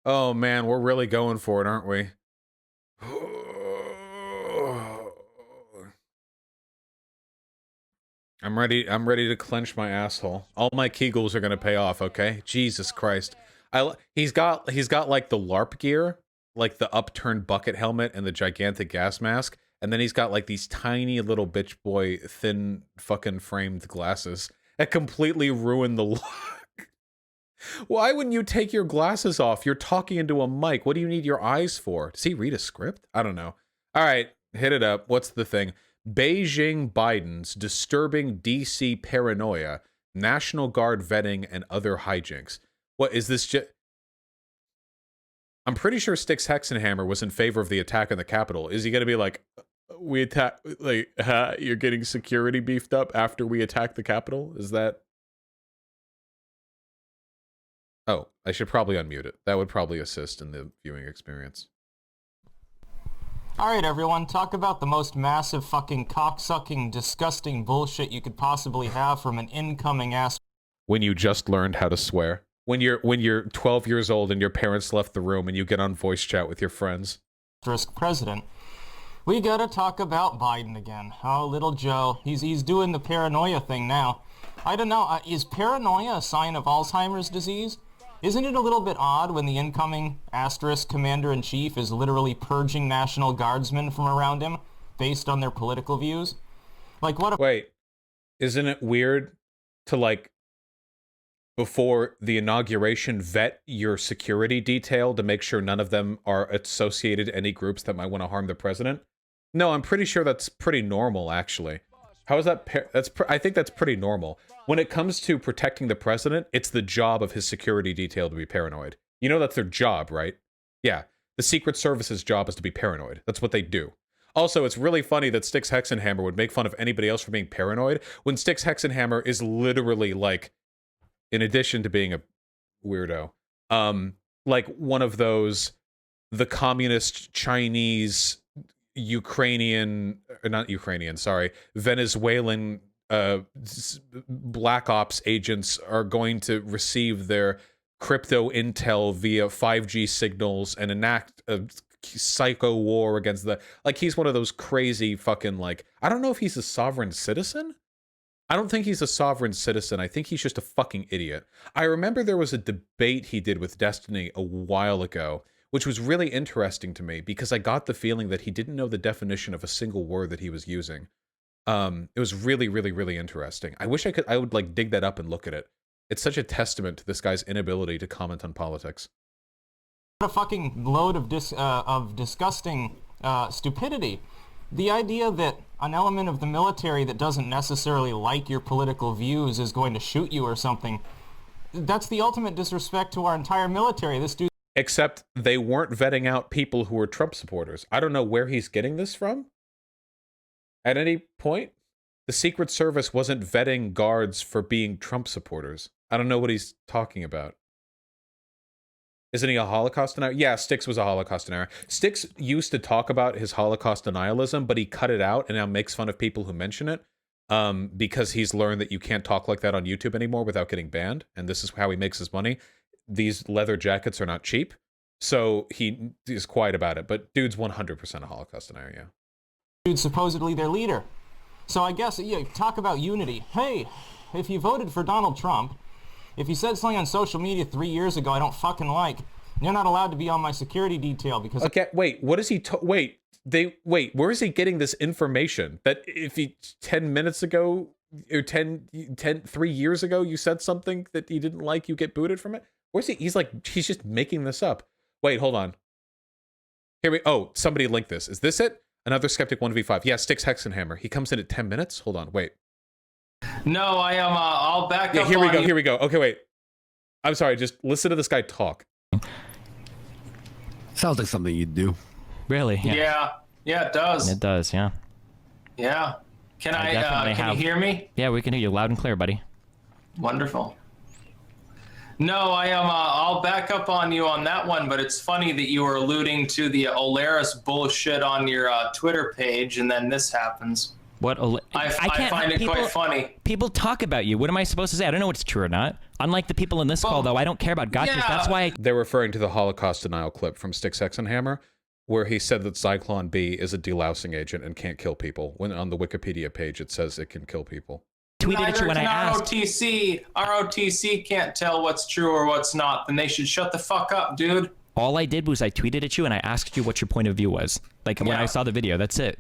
Oh man, we're really going for it, aren't we? I'm ready to clench my asshole. All my Kegels are gonna pay off, okay? Jesus Christ. He's got like the LARP gear, like the upturned bucket helmet and the gigantic gas mask, and then he's got like these tiny little bitch boy thin fucking framed glasses that completely ruin the look. Why wouldn't you take your glasses off? You're talking into a mic. What do you need your eyes for? Does he read a script? I don't know. All right, hit it up. What's the thing? Beijing Biden's disturbing DC paranoia, National Guard vetting, and other hijinks. What is this? I'm pretty sure Styxhexenhammer was in favor of the attack on the Capitol. Is he going to be like, we attack, like, you're getting security beefed up after we attack the Capitol? Is that? Oh, I should probably unmute it. That would probably assist in the viewing experience. Alright everyone, talk about the most massive fucking cocksucking, disgusting bullshit you could possibly have from an incoming ass. When you just learned how to swear. When you're 12 years old and your parents left the room and you get on voice chat with your friends. President. We gotta talk about Biden again. Oh, little Joe. He's doing the paranoia thing now. I don't know, is paranoia a sign of Alzheimer's disease? Isn't it a little bit odd when the incoming asterisk commander-in-chief is literally purging National Guardsmen from around him based on their political views? Like, what? Wait, isn't it weird to, like, before the inauguration, vet your security detail to make sure none of them are associated to any groups that might want to harm the president? No, I'm pretty sure that's pretty normal, actually. How is that? I think that's pretty normal. When it comes to protecting the president, it's the job of his security detail to be paranoid. You know that's their job, right? Yeah. The Secret Service's job is to be paranoid. That's what they do. Also, it's really funny that Styxhexenhammer would make fun of anybody else for being paranoid when Styxhexenhammer is literally like, in addition to being a weirdo, like one of those, the communist Chinese Ukrainian, or not Ukrainian, sorry, Venezuelan Black Ops agents are going to receive their crypto intel via 5G signals and enact a psycho war against the, like, he's one of those crazy fucking, like, I don't know if he's a sovereign citizen. I don't think he's a sovereign citizen. I think he's just a fucking idiot. I remember there was a debate he did with Destiny a while ago, which was really interesting to me because I got the feeling that he didn't know the definition of a single word that he was using. It was really, really, really interesting. I wish I would like dig that up and look at it. It's such a testament to this guy's inability to comment on politics. What a fucking load of disgusting stupidity. The idea that an element of the military that doesn't necessarily like your political views is going to shoot you or something, that's the ultimate disrespect to our entire military. This dude. Except they weren't vetting out people who were Trump supporters. I don't know where he's getting this from. At any point, the Secret Service wasn't vetting guards for being Trump supporters. I don't know what he's talking about. Isn't he a Holocaust denier? Yeah, Styx was a Holocaust denier. Styx used to talk about his Holocaust denialism, but he cut it out and now makes fun of people who mention it because he's learned that you can't talk like that on YouTube anymore without getting banned, and this is how he makes his money. These leather jackets are not cheap, so he is quiet about it, but dude's 100% a Holocaust denier, yeah. Dude, supposedly their leader. So I guess, yeah, talk about unity. Hey, if you voted for Donald Trump, if you said something on social media 3 years ago I don't fucking like, you're not allowed to be on my security detail because... Okay, wait, what is he... wait, where is he getting this information? That if he 10 minutes ago, or 3 years ago, you said something that he didn't like, you get booted from it? Where's he? He's just making this up. Wait, hold on. Oh, somebody linked this. Is this it? Another Skeptic 1v5. Yeah, Styxhexenhammer. He comes in at 10 minutes? Hold on, wait. No, I am, I'll back up. Here we go. Okay, wait. I'm sorry, just listen to this guy talk. Sounds like something you'd do. Really? Yeah, it does. It does, yeah. Yeah. Can you hear me? Yeah, we can hear you loud and clear, buddy. Wonderful. No, I am, I'll back up on you on that one, but it's funny that you were alluding to the Olaris bullshit on your Twitter page, and then this happens. What? I can't. find it quite funny. People talk about you. What am I supposed to say? I don't know what's true or not. Unlike the people in this call, though, I don't care about gotchas. Yeah. That's why. They're referring to the Holocaust denial clip from Styxhexenhammer, where he said that Zyklon B is a delousing agent and can't kill people. When on the Wikipedia page it says it can kill people. Tweeted at you when I asked. ROTC can't tell what's true or what's not. Then they should shut the fuck up, dude. All I did was I tweeted at you and I asked you what your point of view was. Like when I saw the video, that's it.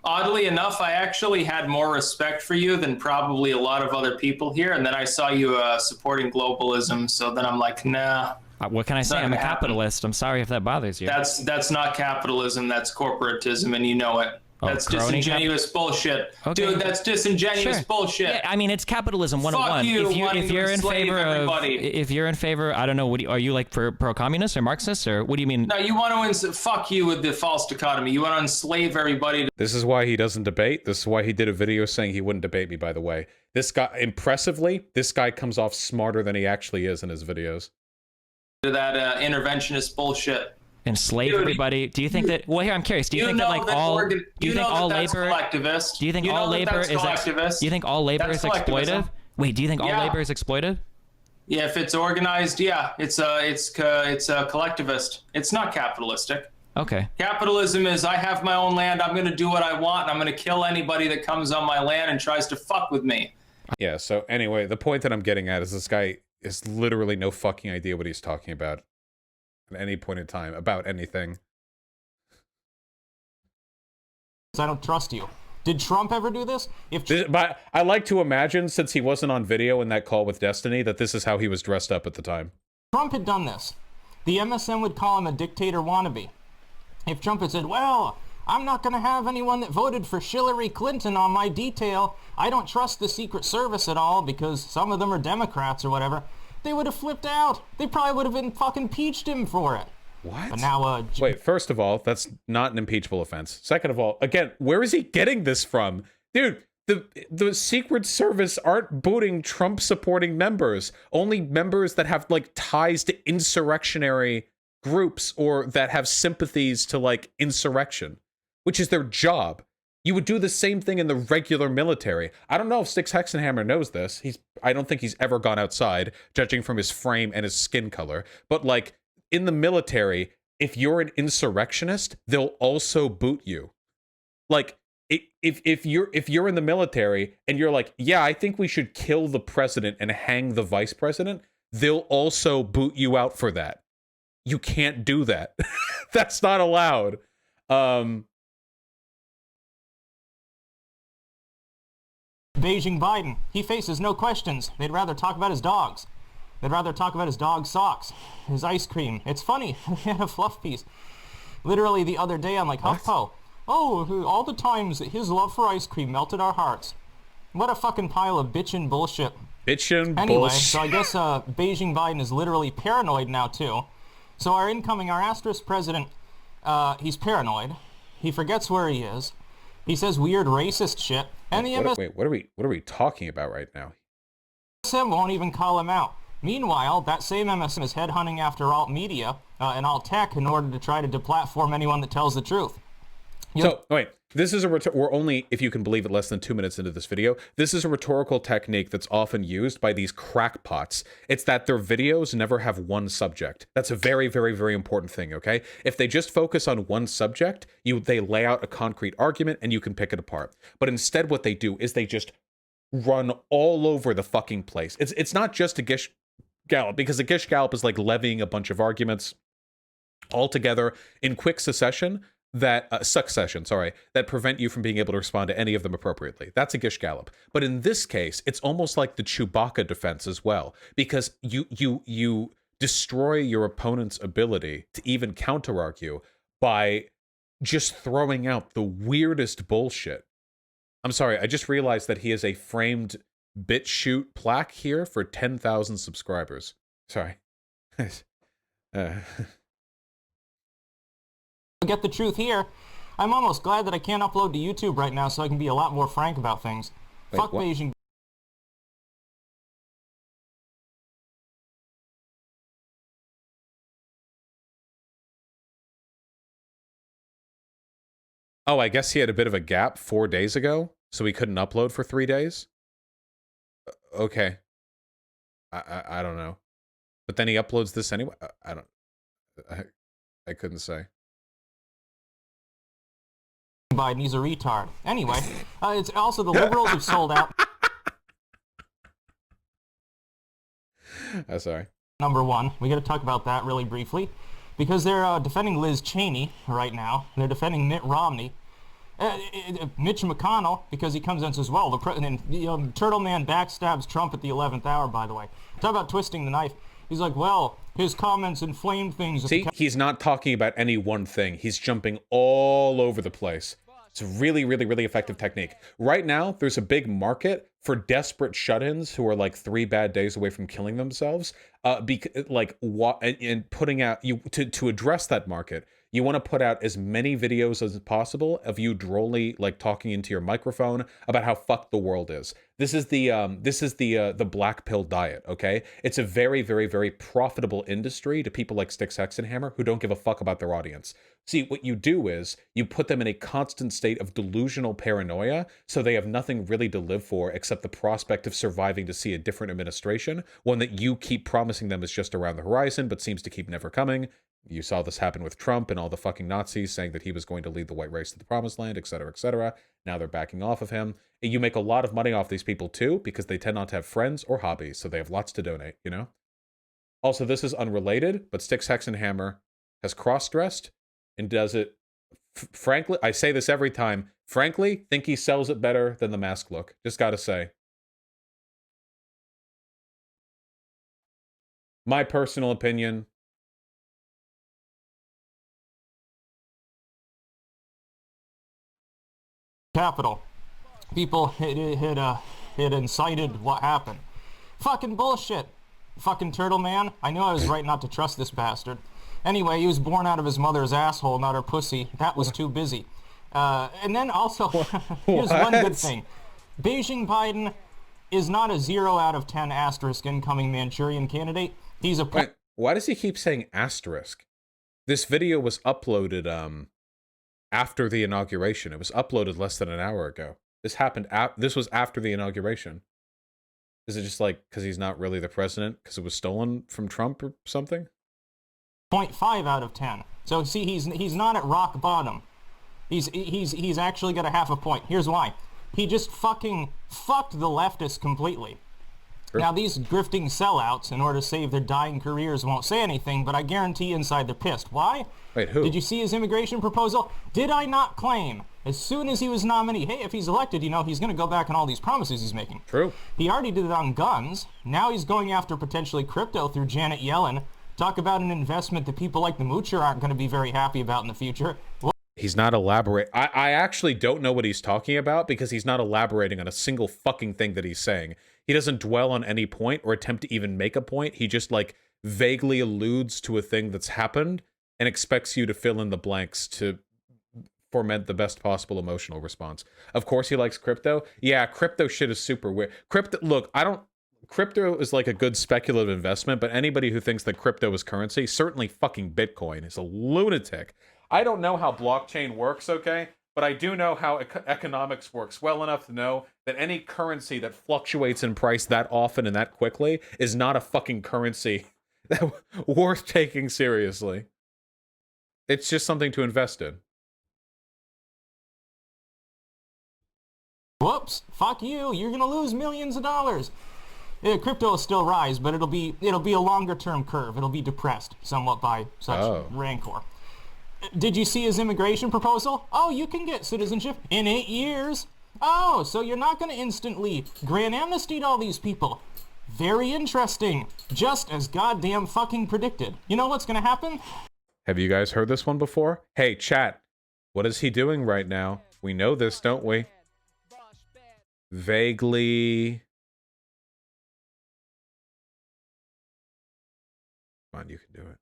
Oddly enough, I actually had more respect for you than probably a lot of other people here. And then I saw you supporting globalism. So then I'm like, nah. What can I say? I'm a capitalist. I'm sorry if that bothers you. That's not capitalism. That's corporatism, and you know it. That's disingenuous bullshit. Okay. Dude, that's disingenuous bullshit. Yeah, I mean, it's capitalism 101. Fuck you, if you're in favor everybody. if you're in favor, I don't know, are you like pro-communist or Marxist, or what do you mean? No, you want to fuck you with the false dichotomy. You want to enslave everybody. This is why he doesn't debate. This is why he did a video saying he wouldn't debate me, by the way. This guy, impressively, this guy comes off smarter than he actually is in his videos. To that interventionist bullshit. Enslave everybody. Do you think that? Well, here I'm curious. Do you think that like all? Do you think all labor? Collectivist. Do you think all labor is? Do you think all labor is exploitive? Wait, do you think all labor is exploitive? Yeah, if it's organized, yeah, it's a collectivist. It's not capitalistic. Okay. Capitalism is I have my own land. I'm going to do what I want. And I'm going to kill anybody that comes on my land and tries to fuck with me. Yeah. So anyway, the point that I'm getting at is this guy is literally no fucking idea what he's talking about. At any point in time, about anything. I don't trust you. Did Trump ever do this? But I like to imagine, since he wasn't on video in that call with Destiny, that this is how he was dressed up at the time. Trump had done this, the MSN would call him a dictator wannabe. If Trump had said, well, I'm not going to have anyone that voted for Hillary Clinton on my detail. I don't trust the Secret Service at all because some of them are Democrats or whatever. They would have flipped out. They probably would have been fucking impeached him for it. What? But now, wait, first of all, that's not an impeachable offense. Second of all, again, where is he getting this from? Dude, the Secret Service aren't booting Trump-supporting members. Only members that have, like, ties to insurrectionary groups or that have sympathies to, like, insurrection, which is their job. You would do the same thing in the regular military. I don't know if Styxhexenhammer knows this. I don't think he's ever gone outside, judging from his frame and his skin color. But, like, in the military, if you're an insurrectionist, they'll also boot you. Like, if you're in the military and you're like, yeah, I think we should kill the president and hang the vice president, they'll also boot you out for that. You can't do that. That's not allowed. Beijing Biden, he faces no questions. They'd rather talk about his dogs. They'd rather talk about his dog's socks, his ice cream. It's funny, he had a fluff piece. Literally the other day I'm like, HuffPo, oh, all the times his love for ice cream melted our hearts. What a fucking pile of bitchin' bullshit. Anyway, so I guess Beijing Biden is literally paranoid now too. So our asterisk president, he's paranoid. He forgets where he is. He says weird racist shit. And what are we talking about right now? MSM won't even call him out. Meanwhile, that same MSM is headhunting after alt media and alt tech in order to try to deplatform anyone that tells the truth. So, wait, this is we're only, if you can believe it, less than 2 minutes into this video. This is a rhetorical technique that's often used by these crackpots. It's that their videos never have one subject. That's a very, very, very important thing, okay? If they just focus on one subject, they lay out a concrete argument and you can pick it apart. But instead what they do is they just run all over the fucking place. It's not just a gish gallop, because a gish gallop is like levying a bunch of arguments all together in quick succession that prevent you from being able to respond to any of them appropriately. That's a gish gallop. But in this case, it's almost like the Chewbacca defense as well, because you destroy your opponent's ability to even counter-argue by just throwing out the weirdest bullshit. I'm sorry, I just realized that he has a framed BitChute plaque here for 10,000 subscribers. Sorry. Get the truth here. I'm almost glad that I can't upload to YouTube right now so I can be a lot more frank about things. Wait, Fuck what? Beijing. Oh, I guess he had a bit of a gap 4 days ago. So he couldn't upload for 3 days? Okay. I don't know. But then he uploads this anyway? I couldn't say. Biden, he's a retard. Anyway, it's also the liberals have sold out. Sorry. Number one, we got to talk about that really briefly, because they're defending Liz Cheney right now. They're defending Mitt Romney. Mitch McConnell, because he comes in and says, well, the president, Turtle Man backstabs Trump at the 11th hour, by the way. Talk about twisting the knife. He's like, well, his comments inflamed things. See, he's not talking about any one thing. He's jumping all over the place. It's a really, really, really effective technique. Right now, there's a big market for desperate shut-ins who are like 3 bad days away from killing themselves. And putting out to address that market, you want to put out as many videos as possible of you drolly like talking into your microphone about how fucked the world is. This is the black pill diet, okay? It's a very, very, very profitable industry to people like Styxhexenhammer who don't give a fuck about their audience. See, what you do is you put them in a constant state of delusional paranoia, so they have nothing really to live for except the prospect of surviving to see a different administration, one that you keep promising them is just around the horizon, but seems to keep never coming. You saw this happen with Trump and all the fucking Nazis saying that he was going to lead the white race to the promised land, etc., etc. Now they're backing off of him. And you make a lot of money off these people too, because they tend not to have friends or hobbies, so they have lots to donate, you know? Also, this is unrelated, but Styxhexenhammer has cross-dressed and does it, frankly, I say this every time, frankly, think he sells it better than the mask look. Just gotta say. My personal opinion. Capitol. People had incited what happened. Fucking bullshit. Fucking Turtle Man. I knew I was right not to trust this bastard. Anyway, he was born out of his mother's asshole, not her pussy. That was too busy. And then also, here's one good thing. Beijing Biden is not a 0 out of 10 asterisk incoming Manchurian candidate. He's a... Wait, why does he keep saying asterisk? This video was uploaded after the inauguration. It was uploaded less than an hour ago. This happened. This was after the inauguration. Is it just like because he's not really the president because it was stolen from Trump or something? 0.5 out of 10. So see, he's not at rock bottom. He's actually got a half a point. Here's why. He just fucking fucked the leftists completely. Sure. Now these grifting sellouts, in order to save their dying careers, won't say anything, but I guarantee inside they're pissed. Why? Wait, who? Did you see his immigration proposal? Did I not claim, as soon as he was nominated, hey, if he's elected, he's going to go back on all these promises he's making. True. He already did it on guns. Now he's going after potentially crypto through Janet Yellen. Talk about an investment that people like the Moocher aren't going to be very happy about in the future. He's not elaborating. I actually don't know what he's talking about because he's not elaborating on a single fucking thing that he's saying. He doesn't dwell on any point or attempt to even make a point. He just like vaguely alludes to a thing that's happened and expects you to fill in the blanks to foment the best possible emotional response. Of course he likes crypto. Yeah, crypto shit is super weird. Crypto is like a good speculative investment, but anybody who thinks that crypto is currency, certainly fucking Bitcoin, is a lunatic. I don't know how blockchain works, okay? But I do know how economics works well enough to know that any currency that fluctuates in price that often and that quickly is not a fucking currency worth taking seriously. It's just something to invest in. Whoops, fuck you, you're gonna lose millions of dollars. Crypto will still rise, but it'll be a longer term curve. It'll be depressed somewhat by such rancor. Did you see his immigration proposal? Oh, you can get citizenship in 8 years. Oh, so you're not going to instantly grant amnesty to all these people. Very interesting. Just as goddamn fucking predicted. You know what's going to happen? Have you guys heard this one before? Hey, chat. What is he doing right now? We know this, don't we? Vaguely... Come on, you can do it.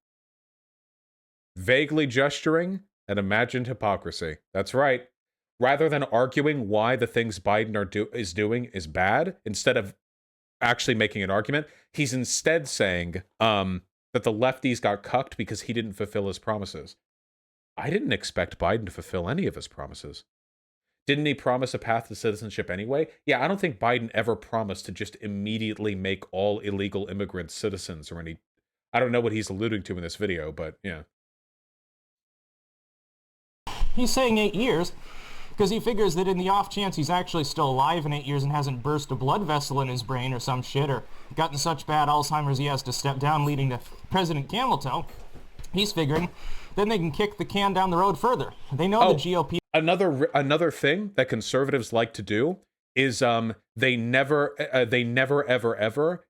Vaguely gesturing at imagined hypocrisy. That's right. Rather than arguing why the things Biden is doing is bad, instead of actually making an argument, he's instead saying that the lefties got cucked because he didn't fulfill his promises. I didn't expect Biden to fulfill any of his promises. Didn't he promise a path to citizenship anyway? Yeah, I don't think Biden ever promised to just immediately make all illegal immigrants citizens or any... I don't know what he's alluding to in this video, but yeah. He's saying 8 years because he figures that in the off chance he's actually still alive in 8 years and hasn't burst a blood vessel in his brain or some shit, or gotten such bad Alzheimer's he has to step down, leading to President Camel Toe, he's figuring then they can kick the can down the road further. They know the GOP... Another thing that conservatives like to do is they never ever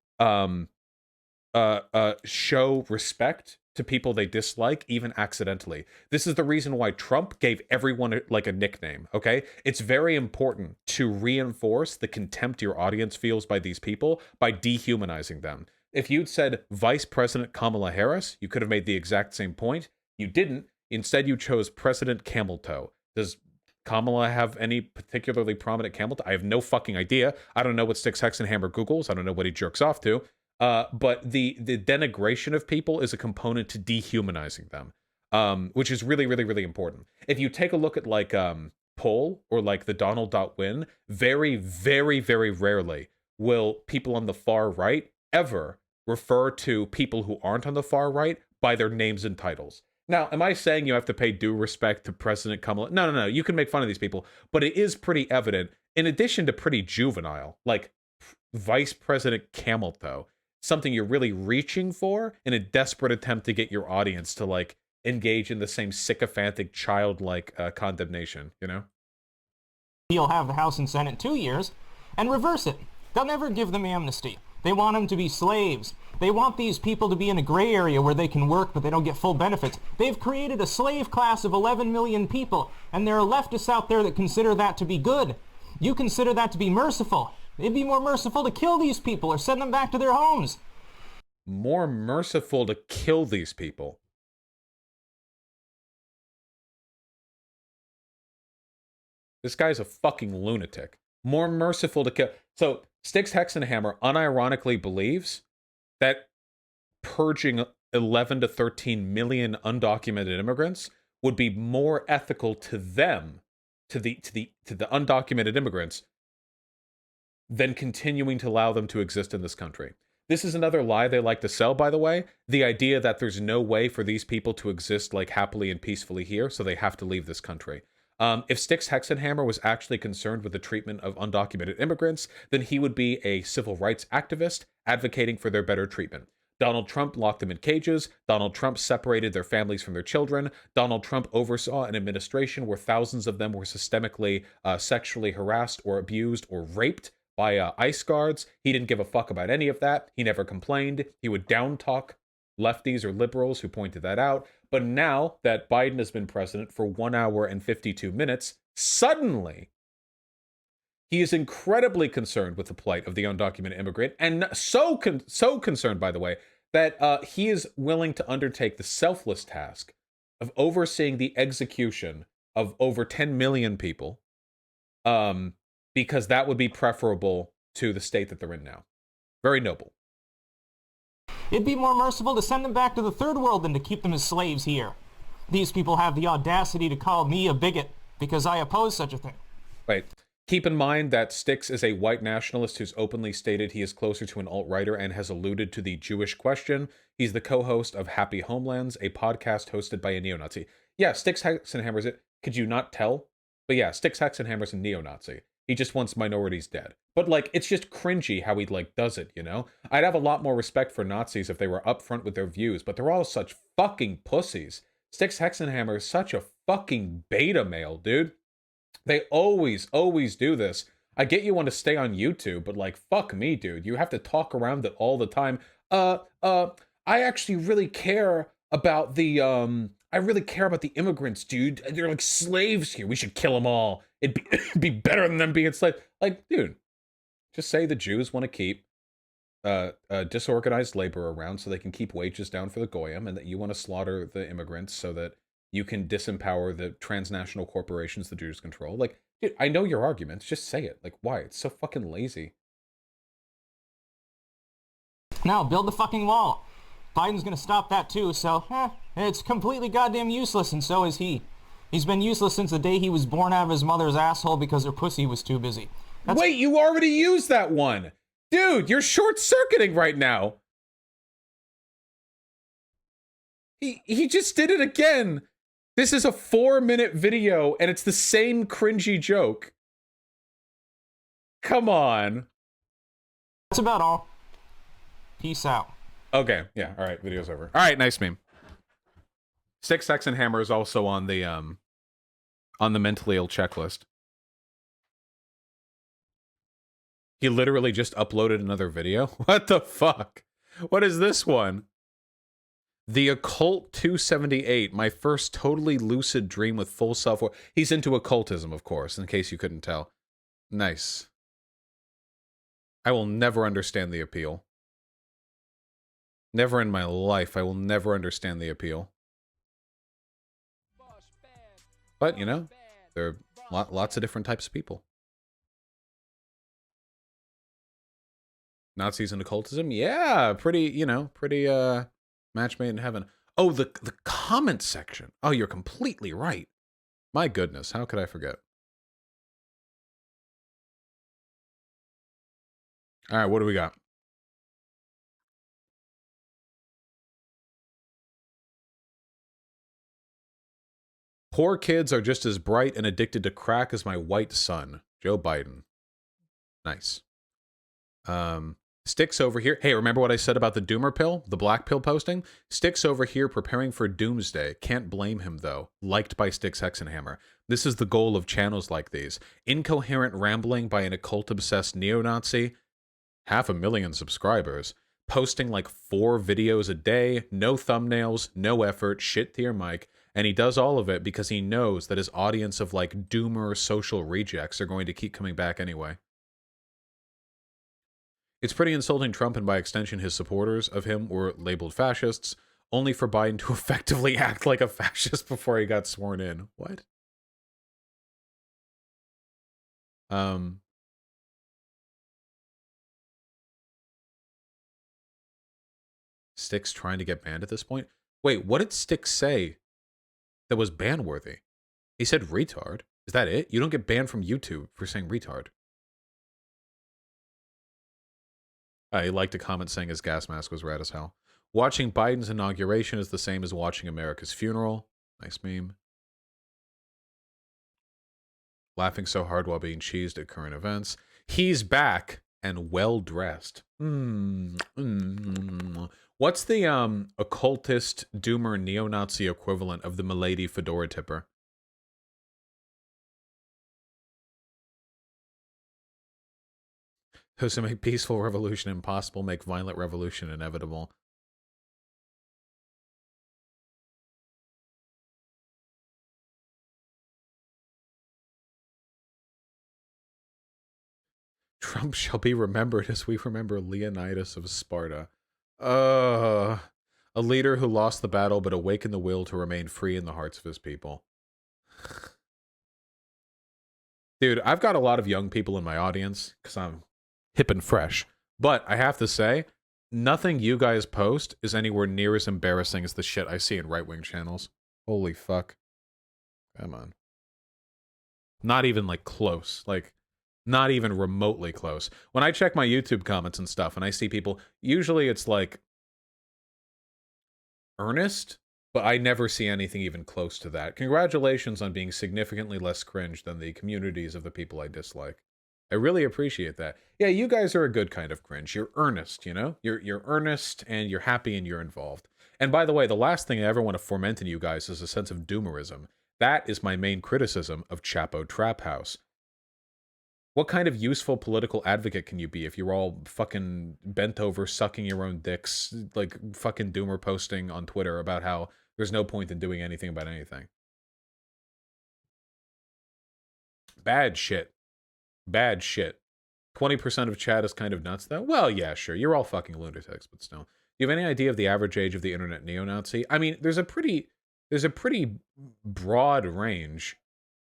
show respect to people they dislike, even accidentally. This is the reason why Trump gave everyone like a nickname, okay? It's very important to reinforce the contempt your audience feels by these people by dehumanizing them. If you'd said Vice President Kamala Harris, you could have made the exact same point. You didn't. Instead, you chose President Camel Toe. Does Kamala have any particularly prominent camel toe? I have no fucking idea. I don't know what Styxhexenhammer Googles. I don't know what he jerks off to. But the denigration of people is a component to dehumanizing them, which is really, really, really important. If you take a look at like poll or like the Donald.win, very, very, very rarely will people on the far right ever refer to people who aren't on the far right by their names and titles. Now, am I saying you have to pay due respect to President Kamala? No. You can make fun of these people, but it is pretty evident, in addition to pretty juvenile, like Vice President Camel Toe, something you're really reaching for in a desperate attempt to get your audience to like engage in the same sycophantic childlike condemnation, you know? He'll have the House and Senate 2 years and reverse it. They'll never give them amnesty. They want them to be slaves. They want these people to be in a gray area where they can work but they don't get full benefits. They've created a slave class of 11 million people, and there are leftists out there that consider that to be good. You consider that to be merciful. It'd be more merciful to kill these people or send them back to their homes. More merciful to kill these people. This guy's a fucking lunatic. More merciful to kill. So, Styxhexenhammer unironically believes that purging 11 to 13 million undocumented immigrants would be more ethical to them, to the undocumented immigrants, than continuing to allow them to exist in this country. This is another lie they like to sell, by the way. The idea that there's no way for these people to exist like happily and peacefully here, so they have to leave this country. If Styxhexenhammer was actually concerned with the treatment of undocumented immigrants, then he would be a civil rights activist advocating for their better treatment. Donald Trump locked them in cages. Donald Trump separated their families from their children. Donald Trump oversaw an administration where thousands of them were systemically sexually harassed or abused or raped by ICE guards. He didn't give a fuck about any of that. He never complained. He would down-talk lefties or liberals who pointed that out. But now that Biden has been president for 1 hour and 52 minutes, suddenly he is incredibly concerned with the plight of the undocumented immigrant, and so concerned, by the way, that he is willing to undertake the selfless task of overseeing the execution of over 10 million people, because that would be preferable to the state that they're in now. Very noble. It'd be more merciful to send them back to the third world than to keep them as slaves here. These people have the audacity to call me a bigot because I oppose such a thing. Right. Keep in mind that Styx is a white nationalist who's openly stated he is closer to an alt-righter and has alluded to the Jewish question. He's the co-host of Happy Homelands, a podcast hosted by a neo-Nazi. Yeah, Styxhexenhammer's it. Could you not tell? But yeah, Styxhexenhammer's a neo-Nazi. He just wants minorities dead. But, like, it's just cringy how he, like, does it, you know? I'd have a lot more respect for Nazis if they were upfront with their views, but they're all such fucking pussies. Styxhexenhammer is such a fucking beta male, dude. They always do this. I get you want to stay on YouTube, but, like, fuck me, dude. You have to talk around it all the time. I actually really care about the, I really care about the immigrants, dude. They're like slaves here. We should kill them all. It'd be better than them being slaves. Like, dude, just say the Jews want to keep disorganized labor around so they can keep wages down for the Goyim, and that you want to slaughter the immigrants so that you can disempower the transnational corporations the Jews control. Like, dude, I know your arguments. Just say it. Like, why? It's so fucking lazy. Now, build the fucking wall. Biden's gonna stop that too, so, it's completely goddamn useless, and so is he. He's been useless since the day he was born out of his mother's asshole because her pussy was too busy. Wait, you already used that one. Dude, you're short-circuiting right now. He just did it again. This is a 4-minute video, and it's the same cringy joke. Come on. That's about all. Peace out. Okay, yeah, all right, video's over. All right, nice meme. Styxhexenhammer is also on the mentally ill checklist. He literally just uploaded another video? What the fuck? What is this one? The Occult 278, my first totally lucid dream with full self-worth. He's into occultism, of course, in case you couldn't tell. Nice. I will never understand the appeal. Never in my life. I will never understand the appeal. But, you know, there are lots of different types of people. Nazis and occultism? Yeah, pretty, you know, pretty, match made in heaven. Oh, the comment section. Oh, you're completely right. My goodness, how could I forget? All right, what do we got? Poor kids are just as bright and addicted to crack as my white son, Joe Biden. Nice. Styx over here. Hey, remember what I said about the doomer pill? The black pill posting? Styx over here preparing for doomsday. Can't blame him, though. Liked by Styxhexenhammer. This is the goal of channels like these. Incoherent rambling by an occult-obsessed neo-Nazi. 500,000 subscribers. Posting like 4 videos a day. No thumbnails. No effort. Shit to your mic. And he does all of it because he knows that his audience of like doomer social rejects are going to keep coming back anyway. It's pretty insulting Trump and by extension his supporters of him were labeled fascists, only for Biden to effectively act like a fascist before he got sworn in. What? Styx trying to get banned at this point? Wait, what did Styx say that was ban-worthy? He said retard. Is that it? You don't get banned from YouTube for saying retard. He liked a comment saying his gas mask was rad as hell. Watching Biden's inauguration is the same as watching America's funeral. Nice meme. Laughing so hard while being cheesed at current events. He's back and well-dressed. What's the occultist, doomer, neo-Nazi equivalent of the milady fedora tipper? Those who make peaceful revolution impossible make violent revolution inevitable. Trump shall be remembered as we remember Leonidas of Sparta. A leader who lost the battle but awakened the will to remain free in the hearts of his people. Dude, I've got a lot of young people in my audience because I'm hip and fresh. But I have to say, nothing you guys post is anywhere near as embarrassing as the shit I see in right-wing channels. Holy fuck. Come on. Not even, like, close. Like, not even remotely close. When I check my YouTube comments and stuff and I see people, usually it's, like, earnest, but I never see anything even close to that. Congratulations on being significantly less cringe than the communities of the people I dislike. I really appreciate that. Yeah, you guys are a good kind of cringe. You're earnest, you know? You're earnest and you're happy and you're involved. And by the way, the last thing I ever want to foment in you guys is a sense of doomerism. That is my main criticism of Chapo Trap House. What kind of useful political advocate can you be if you're all fucking bent over, sucking your own dicks, like fucking doomer posting on Twitter about how there's no point in doing anything about anything? Bad shit. Bad shit. 20% of chat is kind of nuts, though? Well, yeah, sure. You're all fucking lunatics, but still. Do you have any idea of the average age of the internet neo-Nazi? I mean, there's a pretty broad range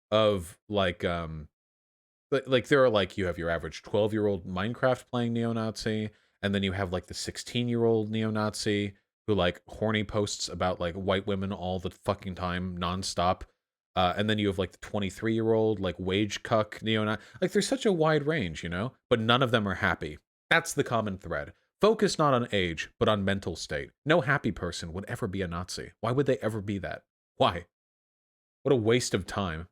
of, like, there are, like, you have your average 12-year-old Minecraft playing neo-Nazi, and then you have, like, the 16-year-old neo-Nazi who, like, horny posts about, like, white women all the fucking time, nonstop. And then you have like the 23-year-old, like wage cuck neo-Nazi. Like there's such a wide range, you know? But none of them are happy. That's the common thread. Focus not on age, but on mental state. No happy person would ever be a Nazi. Why would they ever be that? Why? What a waste of time.